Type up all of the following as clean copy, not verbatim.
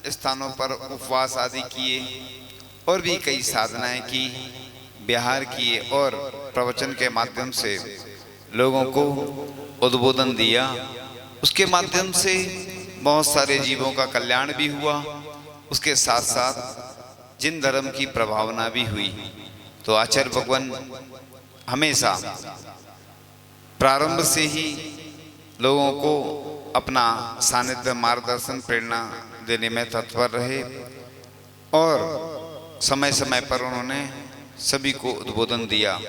स्थानों पर उपवास आदि किए और भी कई साधनाएं की, विहार किए और प्रवचन के माध्यम से लोगों को उद्बोधन दिया। उसके माध्यम से बहुत सारे जीवों का कल्याण भी हुआ, उसके साथ साथ जिन धर्म की प्रभावना भी हुई। तो आचार्य भगवान हमेशा प्रारंभ से ही लोगों को अपना सानिध्य, मार्गदर्शन, प्रेरणा देने में तत्पर रहे और समय समय पर उन्होंने सभी को उद्बोधन दिया।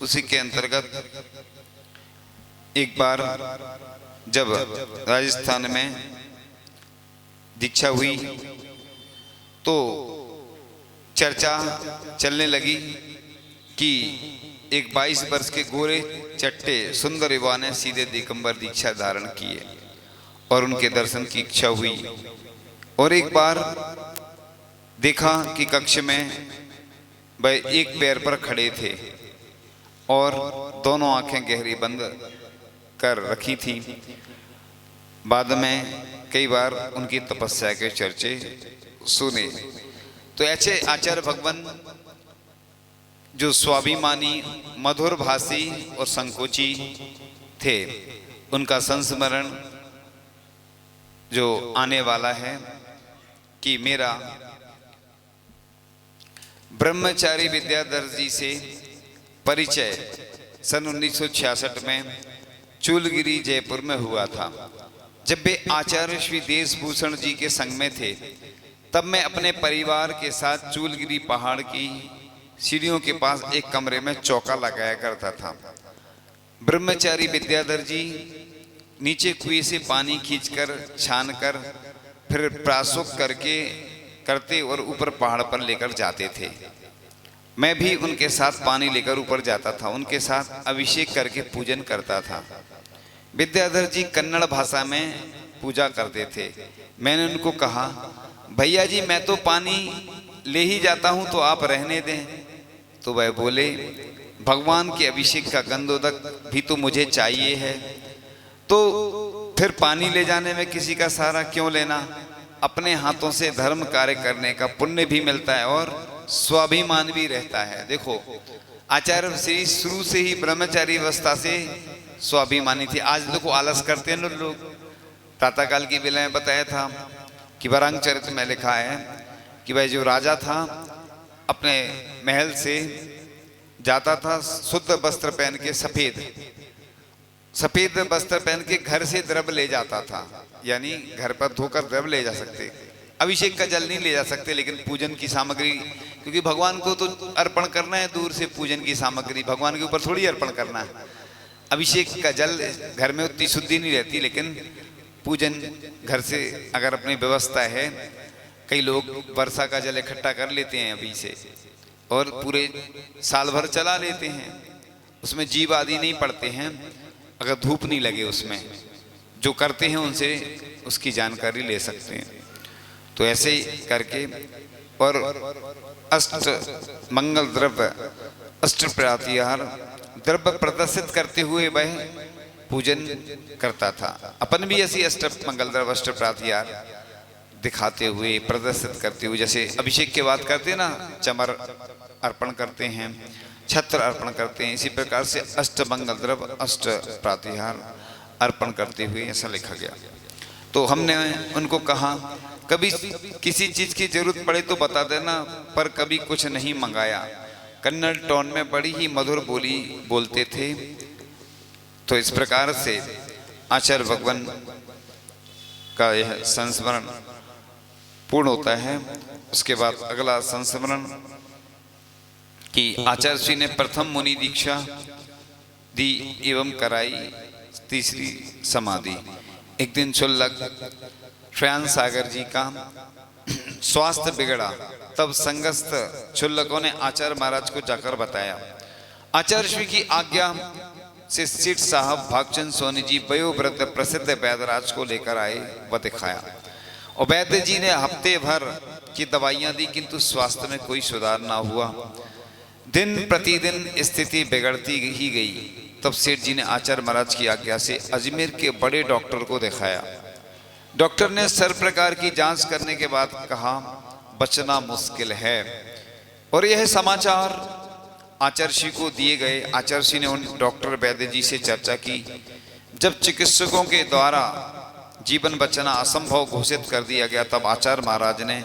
उसी के अंतर्गत एक बार जब राजस्थान में दीक्षा हुई तो चर्चा चलने लगी कि एक 22 वर्ष के गोरे चट्टे सुंदर युवा ने सीधे दिगंबर दीक्षा धारण किए और उनके दर्शन की इच्छा हुई। और एक बार देखा कि कक्ष में वह एक पैर पर खड़े थे और दोनों आंखें गहरी बंद कर रखी थी। बाद में कई बार उनकी तपस्या के चर्चे सुने। तो ऐसे आचार्य भगवान जो स्वाभिमानी, मधुर भाषी और संकोची थे, उनका संस्मरण जो आने वाला है कि मेरा ब्रह्मचारी विद्याधर जी से परिचय सन 1966 में चूलगिरी जयपुर में हुआ था। जब वे आचार्य श्री देशभूषण जी के संग में थे, तब मैं अपने परिवार के साथ चूलगिरी पहाड़ की सीढ़ियों के पास एक कमरे में चौका लगाया करता था। ब्रह्मचारी विद्याधर जी नीचे कुएं से पानी खींचकर, छानकर, फिर प्राशुक करते और ऊपर पहाड़ पर लेकर जाते थे। मैं भी उनके साथ पानी लेकर ऊपर जाता था, उनके साथ अभिषेक करके पूजन करता था। विद्याधर जी कन्नड़ भाषा में पूजा करते थे। मैंने उनको कहा, भैया जी मैं तो पानी ले ही जाता हूं, तो आप रहने दें। तो वह बोले, भगवान के अभिषेक का गंधोदक भी तो मुझे चाहिए है, तो फिर पानी ले जाने में किसी का सहारा क्यों लेना। अपने हाथों से धर्म कार्य करने का पुण्य भी मिलता है और स्वाभिमान भी रहता है। देखो आचार्य श्री शुरू से ही ब्रह्मचारी अवस्था से स्वाभिमानी थे। आज देखो आलस करते हैं लोग। प्रातःकाल की बेला में बताया था कि वरांग चरित्र में लिखा है कि वह जो राजा था अपने महल से जाता था शुद्ध वस्त्र पहन के, सफेद वस्त्र पहन के घर से द्रव्य ले जाता था, यानी घर पर धोकर द्रव्य ले जा सकते, अभिषेक का जल नहीं ले जा सकते, लेकिन पूजन की सामग्री, क्योंकि भगवान को तो अर्पण करना है, दूर से पूजन की सामग्री भगवान के ऊपर थोड़ी अर्पण करना है। अभिषेक का जल घर में उतनी शुद्धि नहीं रहती, लेकिन पूजन घर से अगर अपनी व्यवस्था है, कई लोग वर्षा का जल इकट्ठा कर लेते हैं अभी से और पूरे साल भर चला लेते हैं, उसमें जीव आदि नहीं पड़ते हैं अगर धूप नहीं लगे उसमें। जो करते हैं उनसे उसकी जानकारी ले सकते हैं। तो ऐसे ही करके और अष्ट मंगल द्रव्य, अष्ट प्रातिहार द्रव्य प्रदर्शित करते हुए वह पूजन करता था। अपन भी ऐसी अष्ट मंगल द्रव्य, अष्ट प्रातिहार दिखाते हुए, प्रदर्शित करते हुए, जैसे अभिषेक के बाद करते हैं ना, चमर अर्पण करते हैं, छत्र अर्पण करते हैं, इसी प्रकार से अष्ट मंगल द्रव्य, अष्ट प्रातिहार अर्पण करते हुए ऐसा लिखा गया। तो हमने उनको कहा, कभी किसी चीज की जरूरत पड़े तो बता देना, पर कभी कुछ नहीं मंगाया। कन्नड़ टोन में बड़ी ही मधुर बोली बोलते थे। तो इस प्रकार से आचार्य भगवान का यह संस्मरण पूर्ण होता है। उसके बाद अगला संस्मरण कि आचार्य श्री ने प्रथम मुनि दीक्षा दी एवं कराई तीसरी समाधि। एक दिन शुल्लक श्रयान सागर जी का स्वास्थ्य बिगड़ा, तब संगस्थ शुल्लकों ने आचार्य महाराज को जाकर बताया। आचार्य श्री की आज्ञा से सेठ साहब भागचंद सोनी जी वयोवृद्ध प्रसिद्ध वैद्यराज को लेकर आए व दिखाया। और वैद्य जी ने हफ्ते भर की दवाइयां दी, किंतु स्वास्थ्य में कोई सुधार ना हुआ। दिन प्रतिदिन स्थिति बिगड़ती ही गई। तब सेठ जी ने आचार्य महाराज की आज्ञा से अजमेर के बड़े डॉक्टर को दिखाया। डॉक्टर ने सर प्रकार की जांच करने के बाद कहा बचना मुश्किल है। और यह समाचार आचार्य को दिए गए। आचार्य ने उन डॉक्टर वैद्य जी से चर्चा की। जब चिकित्सकों के द्वारा जीवन बचाना असंभव घोषित कर दिया गया, तब आचार्य महाराज ने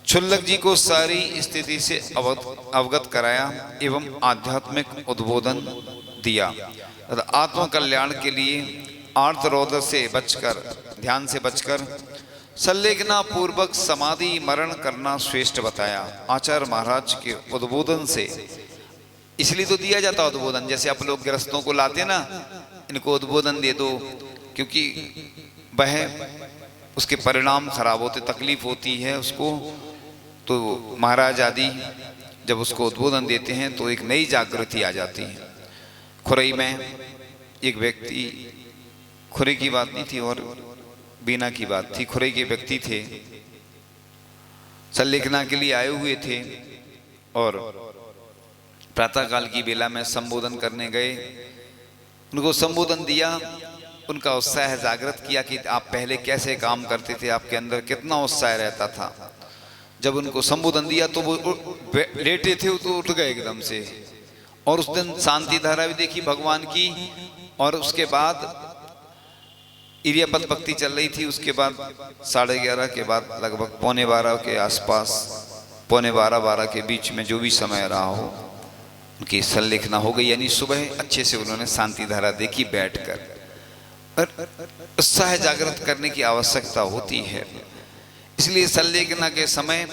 क्षुल्लक जी को सारी स्थिति से अवगत कराया एवं आध्यात्मिक उद्बोधन दिया। आत्म कल्याण के लिए आर्तरोध से बचकर, ध्यान से बचकर संलेखना पूर्वक समाधि मरण करना श्रेष्ठ बताया। आचार्य महाराज के उद्बोधन से, इसलिए तो दिया जाता उद्बोधन, जैसे आप लोग गृहस्थों को लाते ना, इनको उद्बोधन दे दो, क्योंकि वह उसके परिणाम खराब होते, तकलीफ होती है उसको। तो महाराज आदि जब उसको उद्बोधन देते हैं तो एक नई जागृति आ जाती है। खुरई में एक व्यक्ति, खुरई की बात नहीं थी और बीना की बात थी, खुरई के व्यक्ति थे, संलेखना के लिए आए हुए थे और प्रातःकाल की बेला में संबोधन करने गए। उनको संबोधन दिया, उनका उत्साह जागृत किया कि आप पहले कैसे काम करते थे, आपके अंदर कितना उत्साह रहता था। जब उनको संबोधन दिया तो वो लेटे थे तो उठ गए एकदम से। और उस दिन शांति धारा भी देखी भगवान की। और उसके बाद इरियापद भक्ति चल रही थी। उसके बाद 11:30 के बाद लगभग 11:45 के आसपास, 11:45 के बीच में जो भी समय रहा हो, उनकी संलेखना हो गई। यानी सुबह अच्छे से उन्होंने शांति धारा देखी बैठकर। और उत्साह जागृत करने की आवश्यकता होती है, इसलिए संलेखना के समय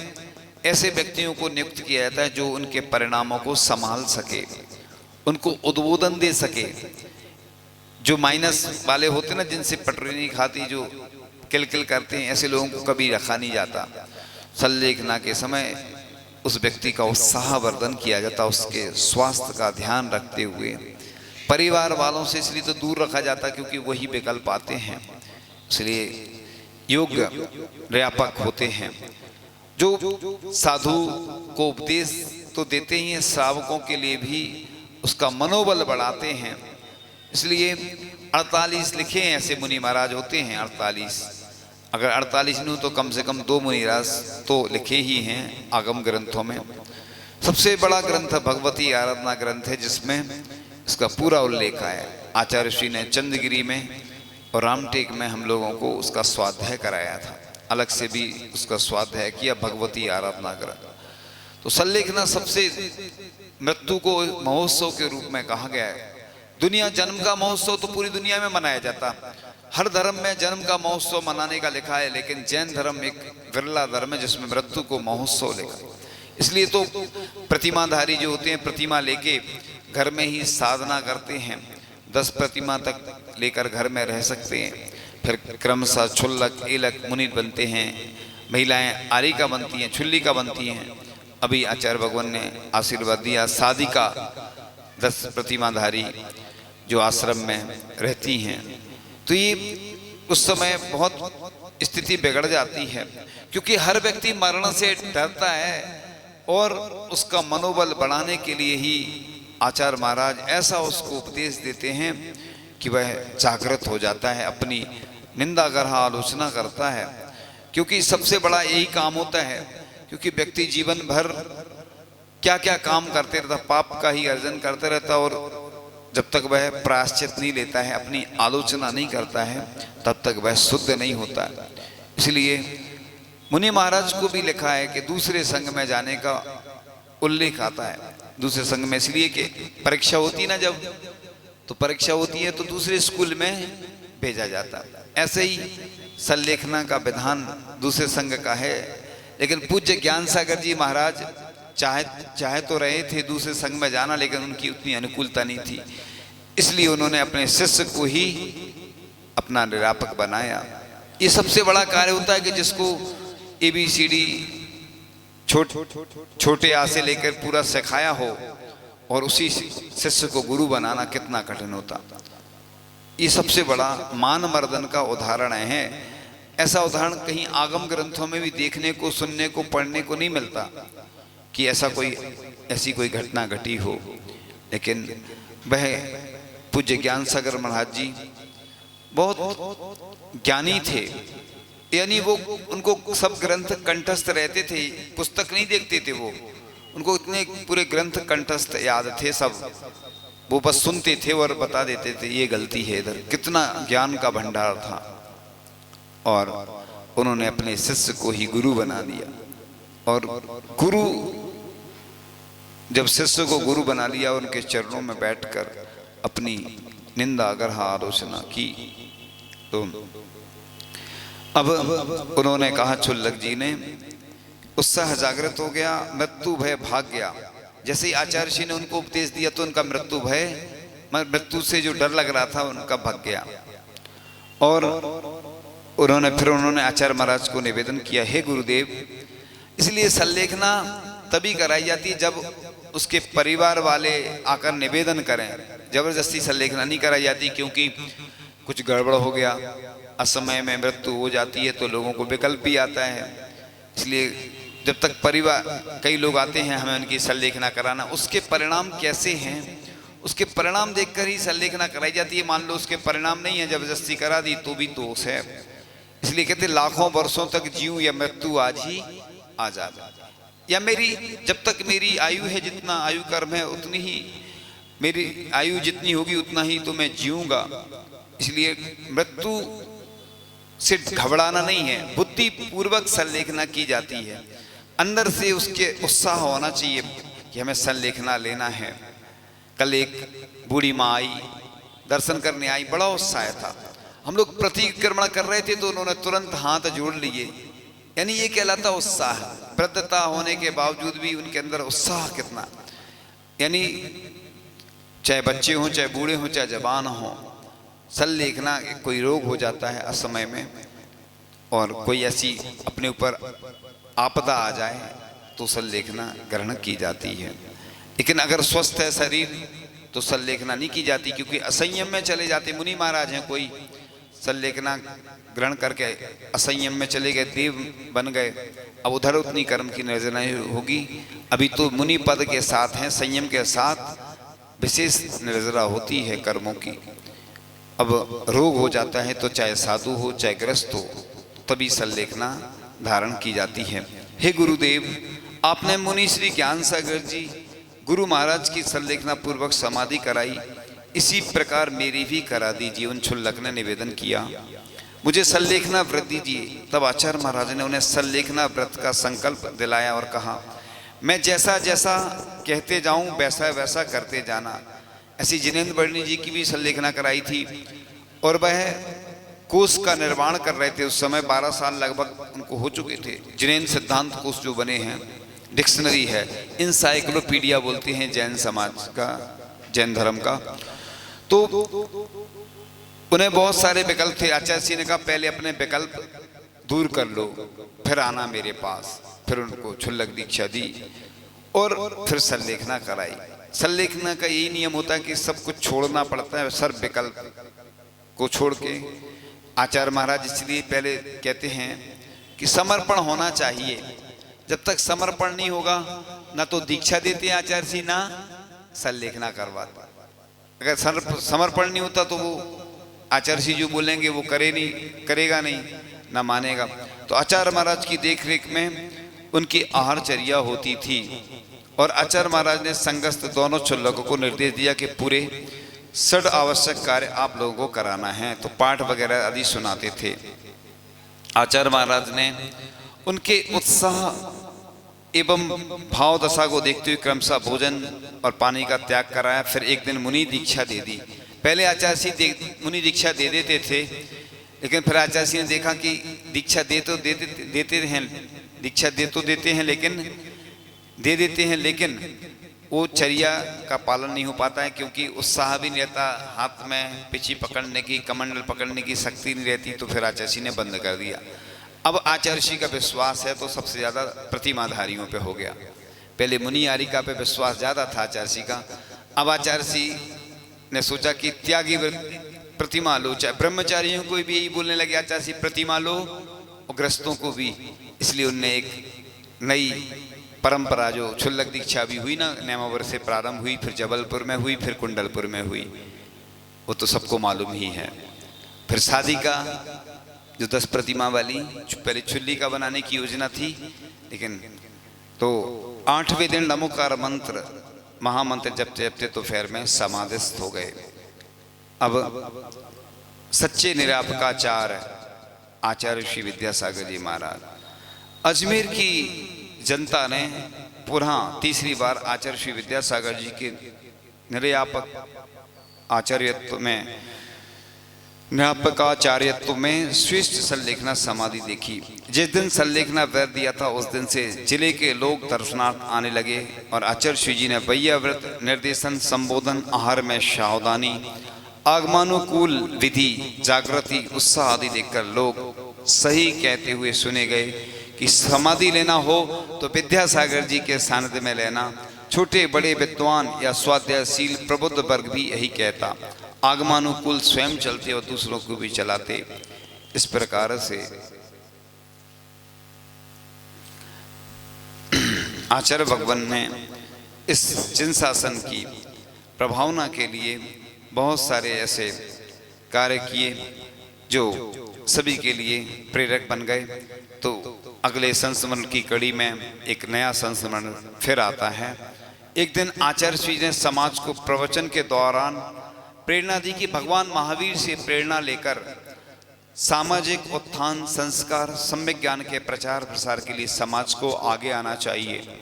ऐसे व्यक्तियों को नियुक्त किया जाता है जो उनके परिणामों को संभाल सके, उनको उद्बोधन दे सके। जो माइनस वाले होते ना, जिनसे पटरी नहीं खाती, जो किलकिल करते हैं, ऐसे लोगों को कभी रखा नहीं जाता। संलेखना के समय उस व्यक्ति का उत्साहवर्धन किया जाता, उसके स्वास्थ्य का ध्यान रखते हुए। परिवार वालों से इसलिए तो दूर रखा जाता क्योंकि वही विकल्प आते हैं, इसलिए योग्य व्यापक होते हैं जो साधु को उपदेश तो देते ही हैं, श्रावकों के लिए भी उसका मनोबल बढ़ाते हैं। इसलिए 48 लिखे हैं ऐसे मुनि महाराज होते हैं, 48। अगर 48 नहीं हो तो कम से कम 2 मुनि महाराज तो लिखे ही हैं आगम ग्रंथों में। सबसे बड़ा ग्रंथ भगवती आराधना ग्रंथ है, जिसमें इसका पूरा उल्लेख है। आचार्य श्री ने चंद्रगिरी में और रामटेक में हम लोगों को उसका स्वाध्याय कराया था, अलग से भी उसका स्वाध्याय किया, भगवती आराधना ग्रंथ। तो संलेखना सबसे मृत्यु को महोत्सव के रूप में कहा गया है। दुनिया जन्म का महोत्सव तो पूरी दुनिया में मनाया जाता, हर धर्म में जन्म का महोत्सव मनाने का लिखा है, लेकिन जैन धर्म एक विरला धर्म है जिसमें मृत्यु को महोत्सव लिखा है। इसलिए तो प्रतिमाधारी जो होते हैं, प्रतिमा लेके घर में ही साधना करते हैं, 10 प्रतिमा तक लेकर घर में रह सकते हैं। फिर क्रमशः क्षुल्लक, एलक, मुनि बनते हैं, महिलाएं आरी का बनती हैं, छुल्ली का बनती हैं। अभी आचार्य भगवान ने आशीर्वाद दिया, साधिका 10 प्रतिमाधारी जो आश्रम में रहती हैं। तो ये उस समय बहुत स्थिति बिगड़ जाती है, क्योंकि हर व्यक्ति मरण से डरता है और उसका मनोबल बढ़ाने के लिए ही आचार्य महाराज ऐसा उसको उपदेश देते हैं कि वह जागृत हो जाता है, अपनी निंदा कर आलोचना करता है। क्योंकि सबसे बड़ा यही काम होता है, क्योंकि व्यक्ति जीवन भर क्या क्या काम करते रहता, पाप का ही अर्जन करते रहता, और जब तक वह प्रायश्चित नहीं लेता है, अपनी आलोचना नहीं करता है, तब तक वह शुद्ध नहीं होता है। इसलिए मुनि महाराज को भी लिखा है कि दूसरे संघ में जाने का उल्लेख आता है। दूसरे संघ में इसलिए कि परीक्षा होती है ना, जब तो परीक्षा होती है तो दूसरे स्कूल में भेजा जाता। ऐसे ही संलेखना का विधान दूसरे संघ का है। लेकिन पूज्य ज्ञान सागर जी महाराज चाहे तो रहे थे दूसरे संघ में जाना, लेकिन उनकी उतनी अनुकूलता नहीं थी, इसलिए उन्होंने अपने शिष्य को ही अपना निरापक बनाया। ये सबसे बड़ा कार्य होता है कि जिसको ABCD छोटे आ से लेकर पूरा सिखाया हो और उसी शिष्य को गुरु बनाना कितना कठिन होता। ये सबसे बड़ा मान मर्दन का उदाहरण है। ऐसा उदाहरण कहीं आगम ग्रंथों में भी देखने को, सुनने को, पढ़ने को नहीं मिलता कि ऐसी कोई घटना घटी हो। लेकिन वह पूज्य ज्ञान सागर महाराज जी बहुत ज्ञानी थे, यानी वो उनको सब ग्रंथ कंठस्थ रहते थे, पुस्तक नहीं देखते थे वो, उनको इतने पूरे ग्रंथ कंठस्थ याद थे सब, वो बस सुनते थे और बता देते थे ये गलती है इधर। कितना ज्ञान का भंडार था। और उन्होंने अपने शिष्य को ही गुरु बना दिया। और गुरु जब शिष्य को गुरु बना लिया, उनके चरणों में बैठकर अपनी निंदा अगर आलोचना की, तो अब उन्होंने कहा, छुल्लक जी ने, उत्साह जागृत हो गया, मृत्यु भय भाग गया। जैसे ही आचार्य जी ने उनको उपदेश दिया तो उनका मृत्यु भय, मृत्यु से जो डर लग रहा था उनका भाग गया। और उन्होंने आचार्य महाराज को निवेदन किया, हे गुरुदेव, इसलिए संलेखना तभी कराई जाती है जब उसके परिवार वाले आकर निवेदन करें। जबरदस्ती संलेखना नहीं कराई जाती, क्योंकि कुछ गड़बड़ हो गया, असमय में मृत्यु हो जाती है तो लोगों को विकल्प भी आता है। इसलिए जब तक परिवार, कई लोग आते हैं हमें उनकी संलेखना कराना, उसके परिणाम कैसे हैं उसके परिणाम देखकर ही संलेखना कराई जाती है। मान लो उसके परिणाम नहीं है, जबरदस्ती करा दी तो भी दोष है। इसलिए कहते लाखों वर्षों तक जीऊं या मृत्यु आज ही आ जाए, या मेरी जब तक मेरी आयु है, जितना आयु कर्म है उतनी ही मेरी आयु जितनी होगी उतना ही तो मैं जीऊंगा। इसलिए मृत्यु से घबराना नहीं है, बुद्धि पूर्वक संलेखना की जाती है। अंदर से उसके उत्साह होना चाहिए कि हमें संलेखना लेना है। कल एक बूढ़ी माँ आई, दर्शन करने आई, बड़ा उत्साह था। हम लोग प्रतिक्रमण कर रहे थे तो उन्होंने तुरंत हाथ जोड़ लिए, यानी ये कहलाता उत्साह। वृद्धता होने के बावजूद भी उनके अंदर उत्साह कितना, यानी चाहे बच्चे हों, चाहे बूढ़े हों, चाहे जवान हों, संलेखना कोई रोग हो जाता है असमय में, और कोई ऐसी अपने ऊपर आपदा आ जाए तो संलेखना ग्रहण की जाती है। लेकिन अगर स्वस्थ है शरीर तो संलेखना नहीं की जाती, क्योंकि असंयम में चले जाते। मुनि महाराज हैं, कोई संलेखना ग्रहण करके असंयम में चले गए, देव बन गए, अब उधर उतनी कर्म की नजर नहीं होगी। अभी तो मुनि पद के साथ हैं, संयम के साथ विशेष नजरा होती है कर्मों की। अब रोग हो जाता है तो चाहे साधु हो चाहे ग्रस्त हो, तभी संलेखना धारण की जाती है। हे गुरुदेव, आपने मुनि श्री ज्ञान सागर जी गुरु महाराज की संलेखना पूर्वक समाधि कराई, इसी प्रकार मेरी भी करा दीजिए। उन छुल्लक ने निवेदन किया, मुझे संलेखना व्रत दीजिए। तब आचार्य महाराज ने उन्हें संलेखना व्रत का संकल्प दिलाया और कहा, मैं जैसा जैसा कहते जाऊं वैसा वैसा करते जाना। ऐसी जिनेन्द्र वर्णी जी की भी संलेखना कराई थी, और वह कोश का निर्माण कर रहे थे। उस समय 12 साल लगभग उनको हो चुके थे। जिनेन्द्र सिद्धांत कोश जो बने हैं, डिक्शनरी है, इंसाइक्लोपीडिया बोलते हैं जैन समाज का, जैन धर्म का। तो उन्हें बहुत सारे विकल्प थे। आचार्य जी ने कहा, पहले अपने विकल्प दूर कर लो, फिर आना मेरे पास। फिर उनको छुल्लक दीक्षा दी और फिर संलेखना कराई। संलेखना का यही नियम होता है कि सब कुछ छोड़ना पड़ता है, सर्व विकल्प को छोड़ के। आचार्य महाराज इसलिए पहले कहते हैं कि समर्पण होना चाहिए। जब तक समर्पण नहीं होगा, ना तो दीक्षा देते हैं आचार्य जी, ना संलेखना करवाते। अगर समर्पण नहीं होता तो वो आचार्य जी जो बोलेंगे वो करेगा नहीं, ना मानेगा। तो आचार्य महाराज की देखरेख में उनकी आहारचर्या होती थी। और आचार्य महाराज ने संगस्थ दोनों छुल्लकों को निर्देश दिया कि पूरे 6 आवश्यक कार्य आप लोगों को कराना है। तो पाठ वगैरह आदि सुनाते थे। आचार्य महाराज ने उनके उत्साह एवं भाव दशा को देखते हुए क्रमशः भोजन और पानी का त्याग कराया। फिर एक दिन मुनि दीक्षा दे दी। पहले आचार्य जी मुनि दीक्षा दे देते थे, लेकिन फिर आचार्य जी ने देखा कि दीक्षा देते हैं, लेकिन वो चर्या का पालन नहीं हो पाता है, क्योंकि उत्साह भी नहीं रहता, हाथ में पिछी पकड़ने की, कमंडल पकड़ने की शक्ति नहीं रहती। तो फिर आचार्य जी ने बंद कर दिया। अब आचार्य जी का विश्वास है तो सबसे ज्यादा प्रतिमाधारियों पे हो गया। पहले मुनि आरिका पे विश्वास ज्यादा था आचार्य जी का। अब आचार्य जी ने सोचा कि त्यागी प्रतिमा लो, चाहे ब्रह्मचारियों को भी यही बोलने लगे आचार्य जी, प्रतिमा लो, और ग्रस्तों को भी। इसलिए उनने एक नई परंपरा, जो छुल्लक दीक्षा भी हुई ना, नेमावर से प्रारंभ हुई, फिर जबलपुर में हुई, फिर कुंडलपुर में हुई, वो तो सबको मालूम ही है। फिर शादी का जो 10 प्रतिमा वाली पहले चुल्ली का बनाने की योजना थी, लेकिन तो 8वें दिन नमोकार मंत्र महामंत्र जपते जपते तो फिर में समाधिस्थ हो गए। अब सच्चे निरापकाचार आचार्य श्री विद्यासागर जी महाराज, अजमेर की जनता ने पुनः तीसरी बार आचार्य श्री विद्यासागर जी के निर्यापक आचार्यत्व में निरापकाचार्यत्व में श्रेष्ठ संलेखना समाधि देखी। जिस दिन संलेखना व्रत दिया था उस दिन से जिले के लोग दर्शनार्थ आने लगे और आचार्य श्री जी ने वैया व्रत, निर्देशन, संबोधन, आहार में सावधानी, आगमनुकूल विधि, जागृति, उत्साह आदि देखकर लोग सही कहते हुए सुने गए कि समाधि लेना हो तो विद्यासागर जी के सानिध्य में लेना। छोटे बड़े विद्वान या स्वाध्यायशील प्रबुद्ध वर्ग भी यही कहता। आगमनुकूल स्वयं चलते और दूसरों को भी चलाते। इस प्रकार से आचार्य भगवान ने इस जिनशासन की प्रभावना के लिए बहुत सारे ऐसे कार्य किए जो सभी के लिए प्रेरक बन गए। तो अगले संस्मरण की कड़ी में एक नया संस्मरण फिर आता है। एक दिन आचार्य श्री ने समाज को प्रवचन के दौरान प्रेरणा दी कि भगवान महावीर से प्रेरणा लेकर सामाजिक उत्थान, संस्कार, सम्यक ज्ञान के प्रचार प्रसार के लिए समाज को आगे आना चाहिए।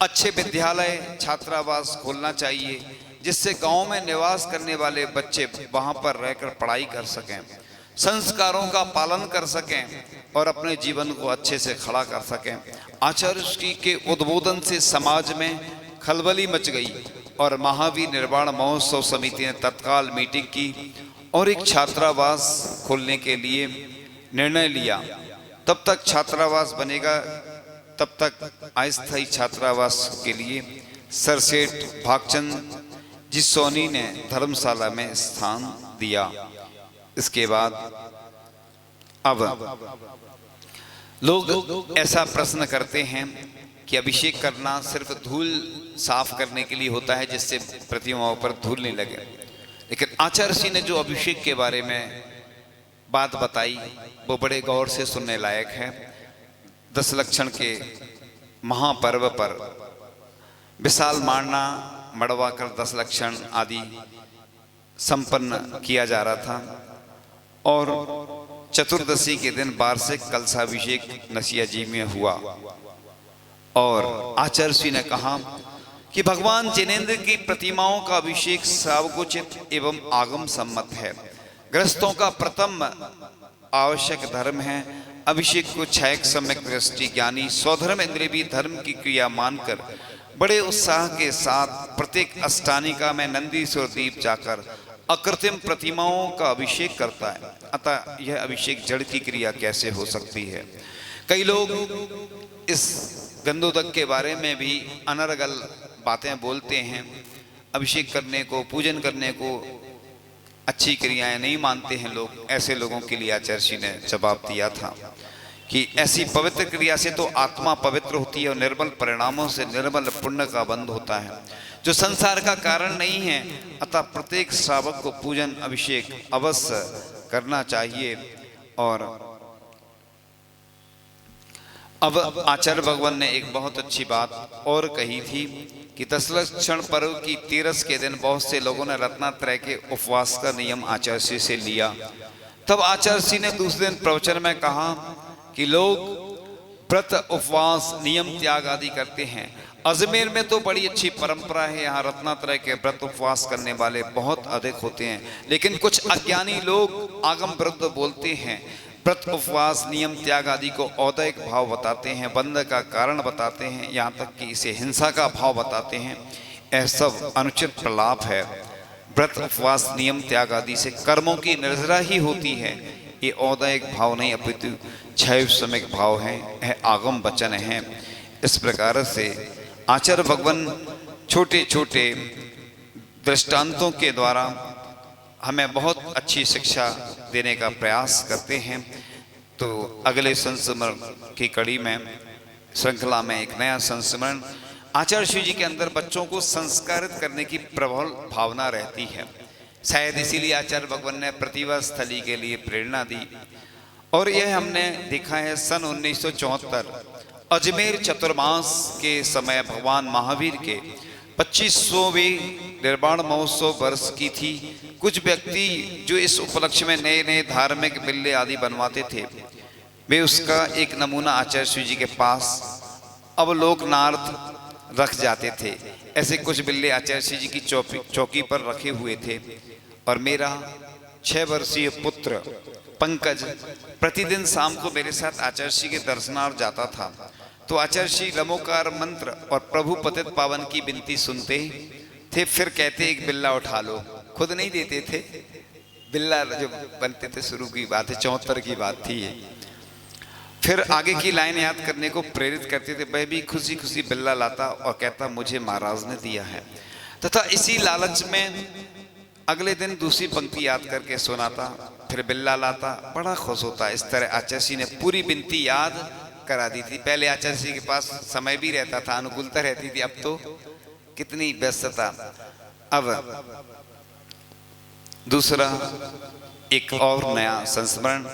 अच्छे विद्यालय, छात्रावास खोलना चाहिए जिससे गांव में निवास करने वाले बच्चे वहां पर रहकर पढ़ाई कर सकें, संस्कारों का पालन कर सकें और अपने जीवन को अच्छे से खड़ा कर सकें। आचार्य श्री के उद्बोधन से समाज में खलबली मच गई और महावीर निर्वाण महोत्सव समिति ने तत्काल मीटिंग की और एक छात्रावास खोलने के लिए निर्णय लिया। तब तक छात्रावास बनेगा, तब तक अस्थायी छात्रावास के लिए सरसेठ भागचंद जी सोनी ने धर्मशाला में स्थान दिया। इसके बाद अब लोग ऐसा प्रश्न करते हैं कि अभिषेक करना सिर्फ धूल साफ करने के लिए होता है जिससे प्रतिमाओं पर धूल नहीं लगे। लेकिन आचार्य श्री ने जो अभिषेक के बारे में बात बताई वो बड़े गौर से सुनने लायक है। 10 लक्षण के महापर्व पर विशाल मारना मड़वा कर 10 लक्षण आदि संपन्न किया जा रहा था और चतुर्दशी के दिन वार्षिक कलशाभिषेक नसिया जी में हुआ। और आचार्य श्री ने कहा कि भगवान जिनेंद्र की प्रतिमाओं का अभिषेक सावगोचित एवं आगम सम्मत है। गृहस्थों का प्रथम आवश्यक धर्म है। अभिषेक को क्षयक सम्यक दृष्टि ज्ञानी स्वधर्म इंद्रिय भी धर्म की क्रिया मानकर बड़े उत्साह के साथ प्रत्येक अष्टानिका में नंदीश्वर दीप जाकर अकृत्रिम प्रतिमाओं का अभिषेक करता है। अतः यह अभिषेक जड़ की क्रिया कैसे हो सकती है। कई लोग इस गंधोदक के बारे में भी अनर्गल बातें बोलते हैं। अभिषेक करने को, पूजन करने को अच्छी क्रियाएं नहीं मानते हैं लोग। ऐसे लोगों के लिए आचार्य श्री ने जवाब दिया था कि ऐसी पवित्र क्रिया से तो आत्मा पवित्र होती है और निर्मल परिणामों से निर्मल पुण्य का बंध होता है जो संसार का कारण नहीं है। अतः प्रत्येक श्रावक को पूजन अभिषेक अवश्य करना चाहिए। और अब आचार्य भगवान ने एक बहुत अच्छी बात और कही थी कि 10 लक्षण पर्व की 13 के दिन बहुत से लोगों ने रत्नात्रय के उपवास का नियम आचार्य श्री से लिया। तब आचार्य श्री ने दूसरे दिन प्रवचन में कहा कि लोग व्रत, उपवास, नियम त्याग आदि करते हैं। अजमेर में तो बड़ी अच्छी परंपरा है, यहाँ रत्नात्रय के व्रत उपवास करने वाले बहुत अधिक होते हैं। लेकिन कुछ अज्ञानी लोग आगम विरुद्ध बोलते हैं। व्रत, उपवास, नियम त्याग आदि को औदैहिक भाव बताते हैं, बंध का कारण बताते हैं, यहाँ तक कि इसे हिंसा का भाव बताते हैं। यह सब अनुचित प्रलाप है। व्रत, उपवास, नियम त्याग आदि से कर्मों की निर्जरा ही होती है। ये औदैहिक भाव नहीं अपितु क्षय सम्यक भाव है, यह आगम वचन है। इस प्रकार से आचार्य भगवान छोटे छोटे दृष्टांतों के द्वारा हमें बहुत अच्छी शिक्षा देने का प्रयास करते हैं। तो अगले संस्मरण की कड़ी में श्रृंखला में एक नया संस्मरण आचार्य श्री जी के अंदर बच्चों को संस्कारित करने की प्रबल भावना रहती है। शायद इसीलिए आचार्य भगवान ने प्रतिभा स्थली के लिए प्रेरणा दी और यह हमने देखा है सन 1974 अजमेर चतुर्मास के समय भगवान महावीर के 25वें निर्वाण महोत्सव वर्ष की थी। कुछ व्यक्ति जो इस उपलक्ष्य में नए नए धार्मिक बिल्ले आदि बनवाते थे, वे उसका एक नमूना आचार्य श्री जी के पास अवलोकनार्थ रख जाते थे। ऐसे कुछ बिल्ले आचार्य श्री जी की चौकी पर रखे हुए थे। और मेरा 6 वर्षीय पुत्र पंकज प्रतिदिन शाम को मेरे साथ आचार्य श्री के दर्शनार्थ जाता था। तो आचार्य श्री नमोकार मंत्र और प्रभु पतित पावन की विनती सुनते थे, फिर कहते एक बिल्ला उठा लो। खुद नहीं देते थे, बिल्ला जो बनते थे, शुरू की बात है, 74 की बात थी ये। फिर आगे की लाइन याद करने को प्रेरित करते थे। वह भी खुशी खुशी बिल्ला लाता और कहता मुझे महाराज ने दिया है। तथा इसी लालच में अगले दिन दूसरी पंक्ति याद करके सुनाता, फिर बिल्ला लाता, बड़ा खुश होता। इस तरह आचार्य जी ने पूरी विनती याद करा दी थी। पहले आचार्य जी के पास समय भी रहता था, अनुकूलता रहती थी, अब तो कितनी व्यस्तता। अब दूसरा एक और नया संस्मरण।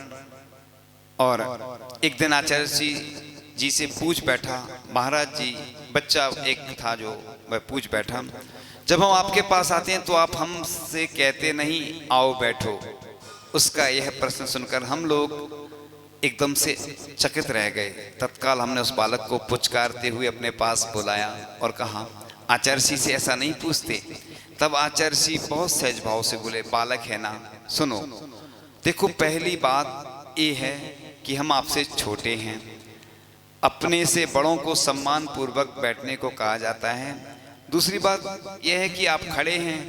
और एक दिन आचार्य जी से पूछ बैठा, महाराज जी, बच्चा एक था जो वह पूछ बैठा, जब हम आपके पास आते हैं तो आप हमसे कहते नहीं आओ बैठो। उसका यह प्रश्न सुनकर हम लोग एकदम से चकित रह गए। तत्काल हमने उस बालक को पुचकारते हुए अपने पास बुलाया और कहा आचार्य जी से ऐसा नहीं पूछते। तब आचार्य जी बहुत सहज भाव से बोले, बालक है ना, सुनो, देखो पहली बात ये है कि हम आपसे छोटे हैं। अपने से बड़ों को सम्मान पूर्वक बैठने को कहा जाता है। दूसरी बात यह है कि आप खड़े हैं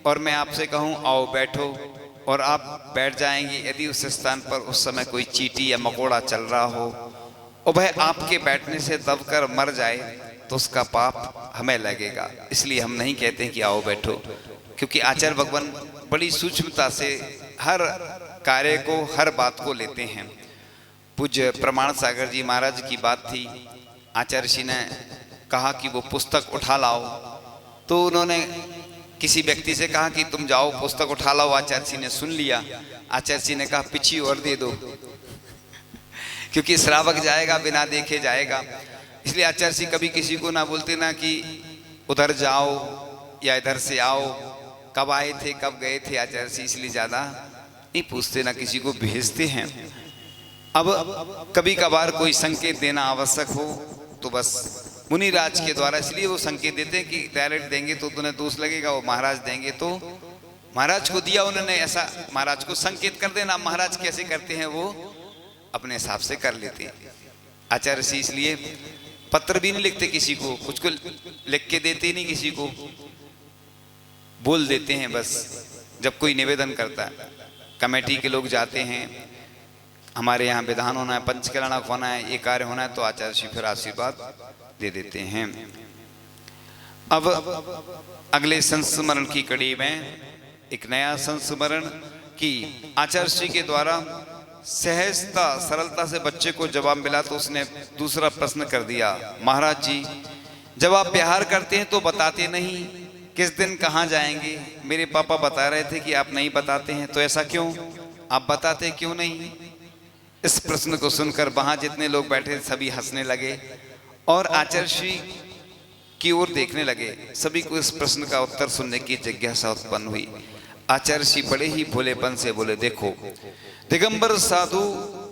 और मैं आपसे कहूँ आओ बैठो और आप बैठ जाएंगे, यदि उस स्थान पर उस समय कोई चींटी या मकोड़ा चल रहा हो और वह आपके बैठने से दबकर मर जाए तो उसका पाप हमें लगेगा। इसलिए हम नहीं कहते कि आओ बैठो, क्योंकि आचार्य भगवान बड़ी सूक्ष्मता से हर कार्य को, हर बात को लेते हैं। पूज्य प्रमाण सागर जी महाराज की बात थी, आचार्य जी ने कहा कि वो पुस्तक उठा लाओ, तो उन्होंने किसी व्यक्ति से कहा कि तुम जाओ पुस्तक उठा लाओ। आचार्य जी ने सुन लिया। आचार्य जी ने कहा पिछी और दे दो क्योंकि श्रावक जाएगा बिना देखे जाएगा। इसलिए आचार्य जी कभी किसी को ना बोलते ना कि उधर जाओ या इधर से आओ, कब आए थे कब गए थे। आचार्य जी इसलिए ज्यादा नहीं पूछते, ना किसी को भेजते हैं। अब कभी कभार कोई संकेत देना आवश्यक हो तो बस मुनिराज के द्वारा, इसलिए वो संकेत देते हैं कि डायरेक्ट देंगे तो तुम्हें दोष लगेगा, वो महाराज देंगे तो महाराज को दिया उन्होंने, ऐसा महाराज को संकेत कर देना। महाराज कैसे करते हैं वो अपने हिसाब से कर लेते हैं आचार्य जी। इसलिए पत्र भी नहीं लिखते किसी को, कुछ को लिख के देते ही नहीं, किसी को बोल देते हैं बस। जब कोई निवेदन करता है, कमेटी के लोग जाते हैं, हमारे यहाँ विधान होना है, पंचकरण होना है, ये कार्य होना है, तो आचार्य जी फिर आशीर्वाद दे देते हैं। अब अगले संस्मरण की कड़ी में एक नया संस्मरण कि आचार्य जी के द्वारा सहजता सरलता से बच्चे को जवाब मिला, तो उसने दूसरा प्रश्न कर दिया, महाराज जी जब आप प्यार करते हैं तो बताते नहीं, किस दिन कहाँ जाएंगे? मेरे पापा बता रहे थे कि आप नहीं बताते हैं, तो ऐसा क्यों, आप बताते क्यों नहीं? इस प्रश्न को सुनकर वहां जितने लोग बैठे सभी हंसने लगे और आचार्य श्री की ओर देखने लगे। सभी को इस प्रश्न का उत्तर सुनने की जिज्ञासा उत्पन्न हुई। आचार्य श्री बड़े ही भोलेपन से बोले, देखो दिगंबर साधु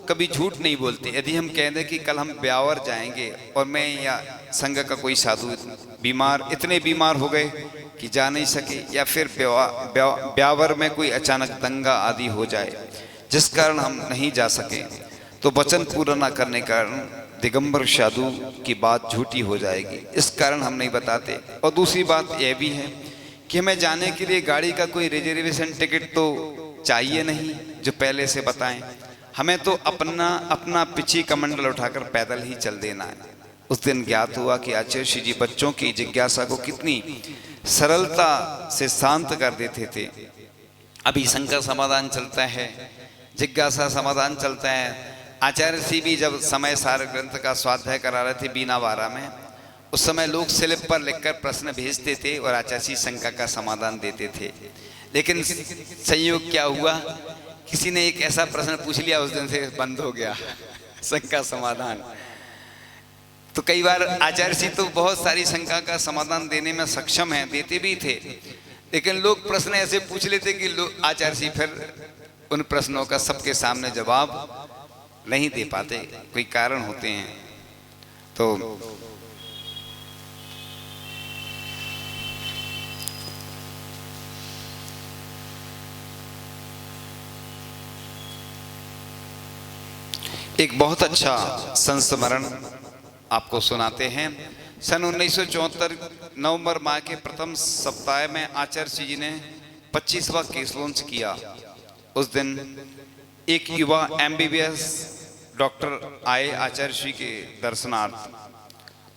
कभी झूठ नहीं बोलते। यदि हम कह दें कि कल हम ब्यावर जाएंगे और मैं या संघ का कोई साधु बीमार, इतने बीमार हो गए कि जा नहीं सके, या फिर ब्यावर में कोई अचानक दंगा आदि हो जाए जिस कारण हम नहीं जा सके, तो वचन पूरा न करने के कारण दिगंबर साधु की बात झूठी हो जाएगी। इस कारण हम नहीं बताते। और दूसरी बात यह भी है कि हमें जाने के लिए गाड़ी का कोई रिजर्वेशन टिकट तो चाहिए नहीं जो पहले से बताएं। हमें तो अपना पिछी कमंडल उठाकर पैदल ही चल देना है। उस दिन ज्ञात हुआ कि आचार्य श्री जी बच्चों की जिज्ञासा को कितनी सरलता से शांत कर देते थे। अभी शंका समाधान चलता है, जिज्ञासा समाधान चलता है। आचार्य श्री भी जब समय सार ग्रंथ का स्वाध्याय करा रहे थे बीनावारा में, उस समय लोग स्लिप पर लिखकर प्रश्न भेजते थे और आचार्य श्री शंका का समाधान देते थे। लेकिन संयोग क्या हुआ किसी ने एक ऐसा प्रश्न पूछ लिया, उस दिन से बंद हो गया शंका समाधान। तो कई बार आचार्य जी तो बहुत सारी शंका का समाधान देने में सक्षम हैं, देते भी थे, लेकिन लोग प्रश्न ऐसे पूछ लेते कि लोग आचार्य जी फिर उन प्रश्नों का सबके सामने जवाब नहीं दे पाते, कोई कारण होते हैं। तो एक बहुत अच्छा संस्मरण आपको सुनाते हैं। सन 1974 नवंबर माह के प्रथम सप्ताह में आचार्य जी ने 25वां केस लॉन्च किया। उस दिन एक युवा MBBS डॉक्टर आए आचार्य श्री के दर्शनार्थ,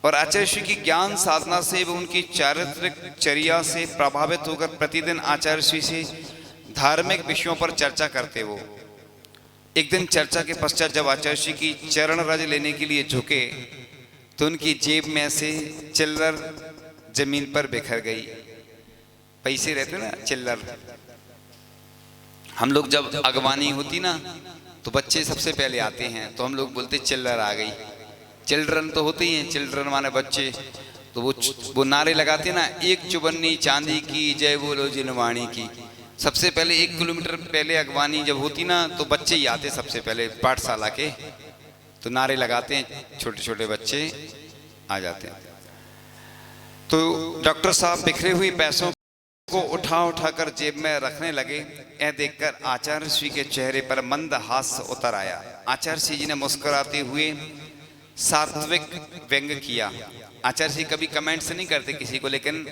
और आचार्य श्री की ज्ञान साधना से व उनकी चारित्रिक चर्या से प्रभावित होकर प्रतिदिन आचार्य श्री से धार्मिक विषयों पर चर्चा करते। वो एक दिन चर्चा के पश्चात जब आचार्य श्री की चरण रज लेने के लिए झुके तो उनकी जेब में से चिल्लर जमीन पर बिखर गई। पैसे रहते ना, चिल्लर। हम लोग जब अगवानी होती ना तो बच्चे सबसे पहले आते हैं, तो हम लोग बोलते चिल्लर आ गई। चिल्ड्रन तो होते ही हैं, चिल्ड्रन माने बच्चे। तो वो नारे लगाते ना, एक चुबन्नी चांदी की जय बोलो जिनवाणी की। सबसे पहले 1 किलोमीटर पहले अगवानी जब होती ना तो बच्चे ही आते सबसे पहले, पाठशाला के। तो नारे लगाते हैं, छोटे छोटे बच्चे आ जाते हैं। तो डॉक्टर साहब बिखरे हुए पैसों को उठा उठाकर जेब में रखने लगे। यह देखकर आचार्य श्री के चेहरे पर मंद हास्य उतर आया। आचार्य श्री जी ने मुस्कुराते हुए सात्विक व्यंग किया। आचार्य श्री कभी कमेंट्स नहीं करते किसी को, लेकिन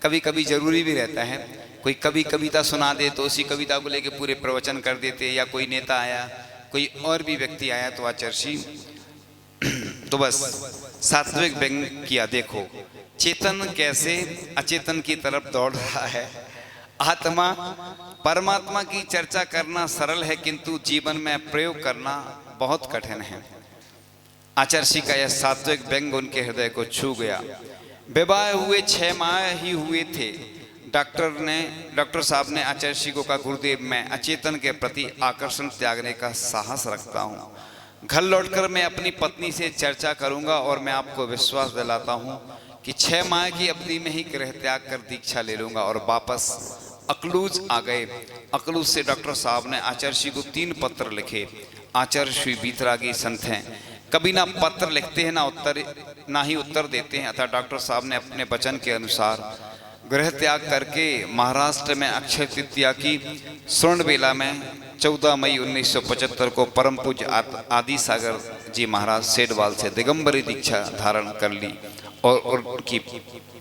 कभी कभी जरूरी भी रहता है। कोई कभी कविता सुना दे तो उसी कविता को लेके पूरे प्रवचन कर देते, या कोई नेता आया, कोई और भी व्यक्ति आया तो आचार्य श्री तो बस सात्विक व्यंग किया। देखो चेतन कैसे अचेतन की तरफ दौड़ रहा है। आत्मा परमात्मा की चर्चा करना सरल है, किंतु जीवन में प्रयोग करना बहुत कठिन है। आचार्य श्री का यह सात्विक व्यंग उनके हृदय को छू गया। विवाह हुए 6 माह ही हुए थे। डॉक्टर साहब ने आचार्य श्री को कहा, गुरुदेव मैं अचेतन के प्रति आकर्षण त्यागने का साहस रखता हूँ। घर लौटकर मैं अपनी पत्नी से चर्चा करूंगा और मैं आपको विश्वास दिलाता हूँ कि 6 माह की अवधि में ही गृह त्याग कर दीक्षा ले लूंगा। और वापस अकलूज आ गए। अकलूज से डॉक्टर साहब ने आचार्य श्री को 3 पत्र लिखे। आचार्य श्री बीतरागी संत हैं, कभी ना पत्र लिखते हैं ना ही उत्तर देते हैं। अतः डॉक्टर साहब ने अपने वचन के अनुसार गृह त्याग करके महाराष्ट्र में अक्षय तृतीया की स्वर्ण बेला में 14 मई 1975 को परम पूज्य आदि सागर जी महाराज सेठवाल से दिगंबरी दीक्षा धारण कर ली, और उनकी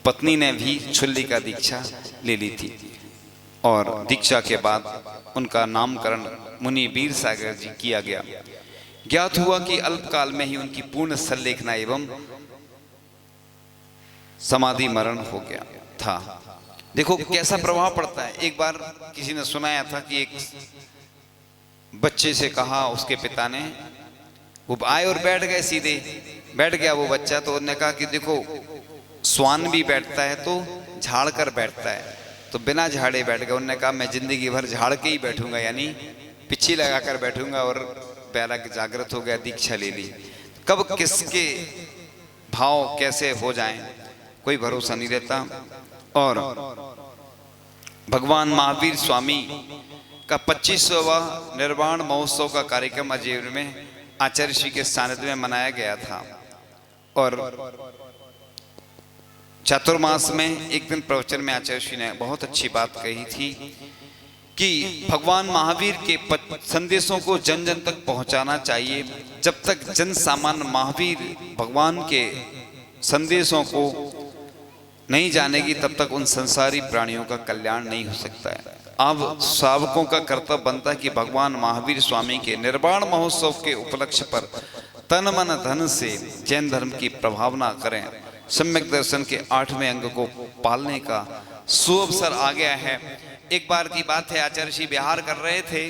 पत्नी ने भी छुल्ली का दीक्षा ले ली थी। और दीक्षा के बाद उनका नामकरण मुनि वीर सागर जी किया गया। ज्ञात हुआ कि अल्पकाल में ही उनकी पूर्ण संलेखना एवं समाधि मरण हो गया था। देखो कैसा प्रभाव पड़ता है। एक बार किसी ने सुनाया था कि एक बच्चे से कहा उसके पिता ने, वो आए और बैठ गए, सीधे बैठ गया वो बच्चा। तो उन्होंने कहा कि देखो स्वान भी बैठता है तो झाड़ कर बैठता है, तो बिना झाड़े बैठ गया। उन्होंने कहा मैं जिंदगी भर झाड़ के ही बैठूंगा, यानी पिछी लगाकर बैठूंगा। और बैराग जागृत हो गया, दीक्षा ले ली। कब किसके भाव कैसे हो जाएं कोई भरोसा नहीं रहता। और भगवान महावीर स्वामी का 25वां निर्वाण महोत्सव का कार्यक्रम अजमेर में आचार्य श्री के सानिध्य में मनाया गया था। और चातुर्मास में एक दिन प्रवचन में आचार्य श्री ने बहुत अच्छी बात कही थी कि भगवान महावीर के संदेशों को जन जन तक पहुंचाना चाहिए। जब तक जन सामान्य महावीर भगवान के संदेशों को नहीं जानेगी तब तक उन संसारी प्राणियों का कल्याण नहीं हो सकता है। अब श्रावकों का कर्तव्य बनता है कि भगवान महावीर स्वामी के निर्वाण महोत्सव के उपलक्ष्य पर तन मन धन से जैन धर्म की प्रभावना करें। सम्यक दर्शन के 8वें अंग को पालने का सुअवसर आ गया है। एक बार की बात है, आचार्य श्री बिहार कर रहे थे।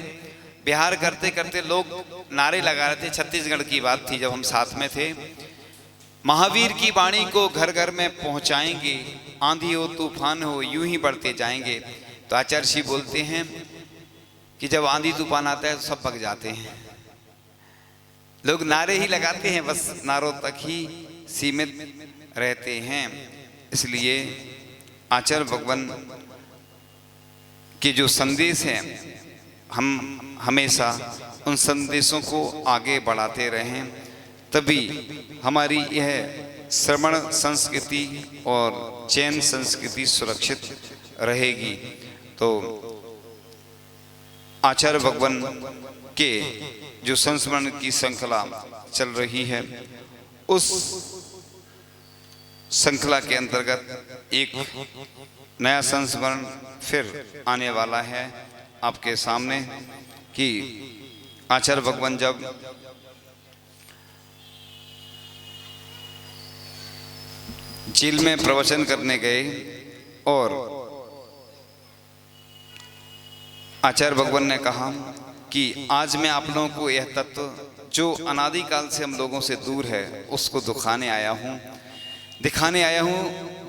बिहार करते करते लोग नारे लगा रहे थे। छत्तीसगढ़ की बात थी जब हम साथ में थे। महावीर की वाणी को घर घर में पहुंचाएंगे, आंधी हो तूफान हो यूं ही बढ़ते जाएंगे। तो आचार्य श्री बोलते हैं कि जब आंधी तूफान आता है तो सब भग जाते हैं। लोग नारे ही लगाते हैं, बस नारों तक ही सीमित रहते हैं। इसलिए आचार्य भगवान के जो संदेश हैं, हम हमेशा उन संदेशों को आगे बढ़ाते रहें, तभी हमारी यह श्रवण संस्कृति और जैन संस्कृति सुरक्षित रहेगी। तो आचार्य भगवान के जो संस्मरण की श्रृंखला चल रही है, उस श्रृंखला के अंतर्गत एक नया संस्मरण फिर आने वाला है आपके सामने कि आचार्य भगवान जब जेल में प्रवचन करने गए और आचार्य भगवान ने कहा कि आज मैं आप लोगों को यह तत्व जो अनादिकाल से हम लोगों से दूर है उसको दिखाने आया हूँ।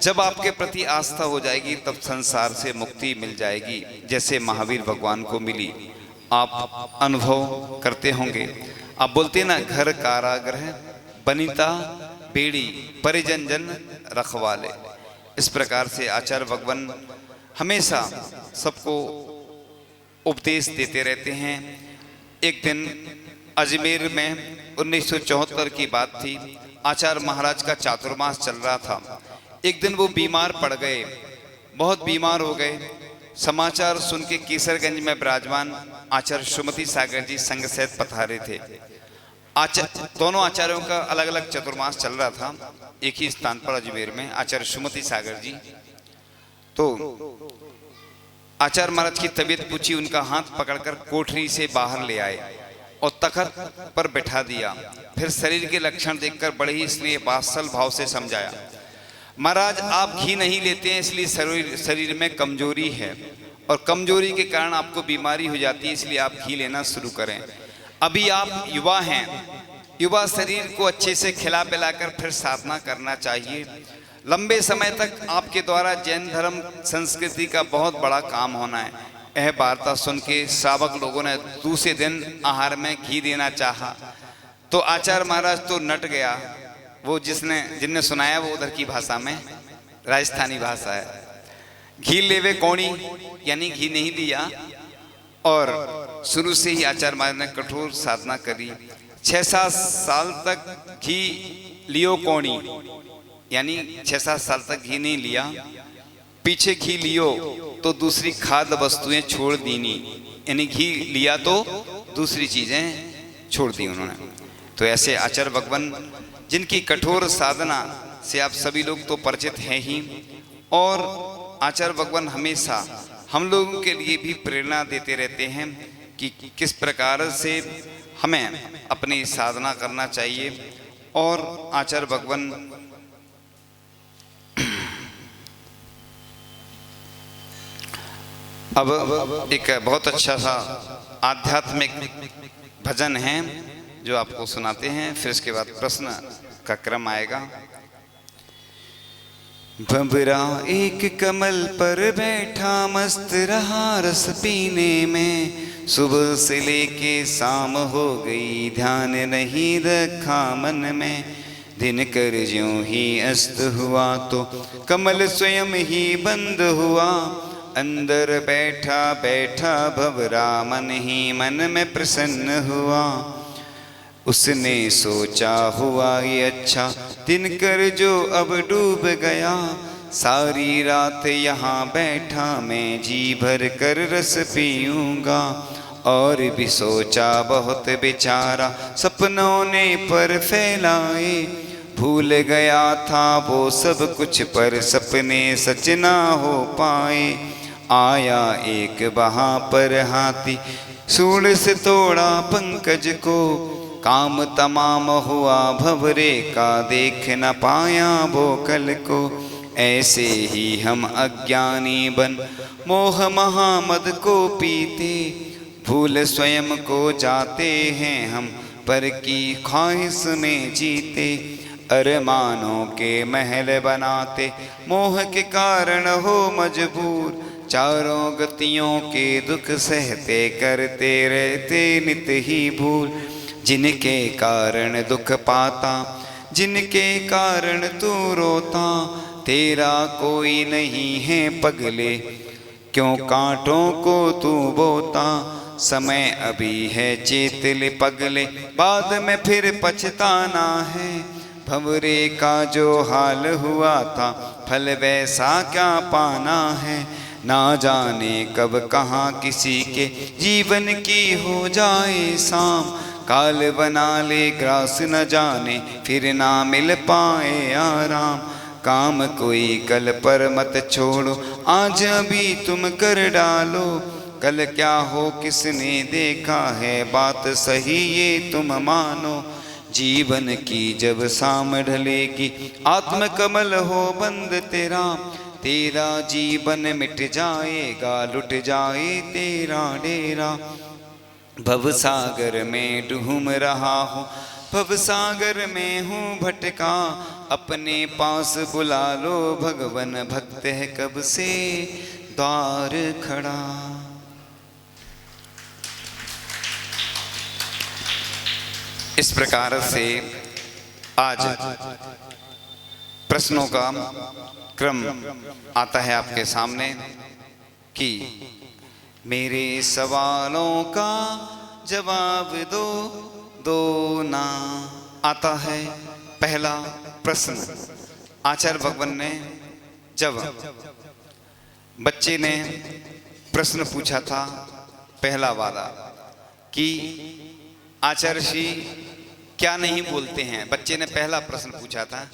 जब आपके प्रति आस्था हो जाएगी तब संसार से मुक्ति मिल जाएगी, जैसे महावीर भगवान को मिली। आप अनुभव करते होंगे। आप बोलते ना, घर कारागृह बनिता बेड़ी परिजन जन रखवाले। इस प्रकार से आचार्य भगवान हमेशा सबको उपदेश देते रहते हैं। एक दिन अजमेर में 1974 की बात थी। आचार्य महाराज का चातुर्मास चल रहा था। एक दिन वो बीमार पड़ गए, बहुत बीमार हो गए। समाचार सुन के केसरगंज में विराजमान आचार्य सुमति सागर जी संग सहित पधारे थे। दोनों आचार्यों का अलग अलग चतुर्मास चल रहा था, एक ही स्थान पर अजमेर में आचार्य सुमति सागर जी। तो आचार्य महाराज की तबीयत पूछी, उनका हाथ पकड़कर कोठरी से बाहर ले आए और तखत पर बैठा दिया। फिर शरीर के लक्षण देखकर बड़े ही स्नेह वात्सल भाव से समझाया, महाराज आप घी नहीं लेते हैं इसलिए शरीर में कमजोरी है और कमजोरी के कारण आपको बीमारी हो जाती है, इसलिए आप घी लेना शुरू करें। अभी आप युवा हैं, युवा शरीर को अच्छे से खिला पिलाकर फिर साधना करना चाहिए। लंबे समय तक आपके द्वारा जैन धर्म संस्कृति का बहुत बड़ा काम होना है। यह वार्ता सुन के श्रावक लोगों ने दूसरे दिन आहार में घी देना चाहा तो आचार्य महाराज तो नट गया। वो जिनने सुनाया वो उधर की भाषा में, राजस्थानी भाषा है, घी लेवे कौड़ी, यानी घी नहीं दिया। और शुरू से ही आचार्य महाराज ने कठोर साधना करी। 6-7 साल तक घी लियो कौड़ी, यानी 6-7 साल तक घी नहीं लिया। पीछे घी लियो तो दूसरी खाद्य वस्तुएं छोड़ दीनी, यानी घी लिया तो दूसरी चीजें छोड़ दी उन्होंने। तो ऐसे आचार्य भगवान जिनकी कठोर साधना से आप सभी लोग तो परिचित हैं ही, और आचार्य भगवान हमेशा हम लोगों के लिए भी प्रेरणा देते रहते हैं कि किस प्रकार से हमें अपनी साधना करना चाहिए। और आचार्य भगवान अब एक बहुत अच्छा सा आध्यात्मिक भजन है जो आपको सुनाते हैं, फिर इसके बाद प्रश्न का क्रम आएगा। भंवरा एक कमल पर बैठा मस्त रहा रस पीने में, सुबह से लेके शाम हो गई ध्यान नहीं रखा मन में। दिन कर ज्यों ही अस्त हुआ तो कमल स्वयं ही बंद हुआ, अंदर बैठा बैठा भंवरा मन ही मन में प्रसन्न हुआ। उसने सोचा हुआ ये अच्छा दिन कर जो अब डूब गया, सारी रात यहाँ बैठा मैं जी भर कर रस पीऊँगा। और भी सोचा बहुत बेचारा सपनों ने पर फैलाए, भूल गया था वो सब कुछ पर सपने सच ना हो पाए। आया एक वहाँ पर हाथी सूंड से तोड़ा पंकज को, काम तमाम हुआ भंवरे का देख न पाया वो कल को। ऐसे ही हम अज्ञानी बन मोह महामद को पीते, भूल स्वयं को जाते हैं हम पर की ख्वाहिश में जीते। अरमानों के महल बनाते मोह के कारण हो मजबूर, चारों गतियों के दुख सहते करते रहते नित ही भूल। जिनके कारण दुख पाता, जिनके कारण तू रोता, तेरा कोई नहीं है पगले, क्यों कांटों को तू बोता। समय अभी है चेत ले पगले, बाद में फिर पछताना है। भंवरे का जो हाल हुआ था, फल वैसा क्या पाना है। ना जाने कब कहाँ किसी के जीवन की हो जाए शाम। काल बना ले ग्रास न जाने, फिर ना मिल पाए आराम। काम कोई कल पर मत छोड़ो, आज अभी तुम कर डालो। कल क्या हो किसने देखा है, बात सही ये तुम मानो। जीवन की जब शाम ढलेगी, आत्म कमल हो बंद तेरा। तेरा जीवन मिट जाएगा, लुट जाए तेरा डेरा। भव सागर में डूब रहा हूँ, भव सागर में हूँ भटका। अपने पास बुला लो भगवन, भक्त है कब से द्वार खड़ा। इस प्रकार से आज प्रश्नों का क्रम आता है आपके सामने कि मेरे सवालों का जवाब दो, दो ना। आता है पहला प्रश्न। आचार्य भगवान ने जब बच्चे ने प्रश्न पूछा था पहला वाला कि आचार्य श्री क्या नहीं बोलते हैं, बच्चे ने पहला प्रश्न पूछा था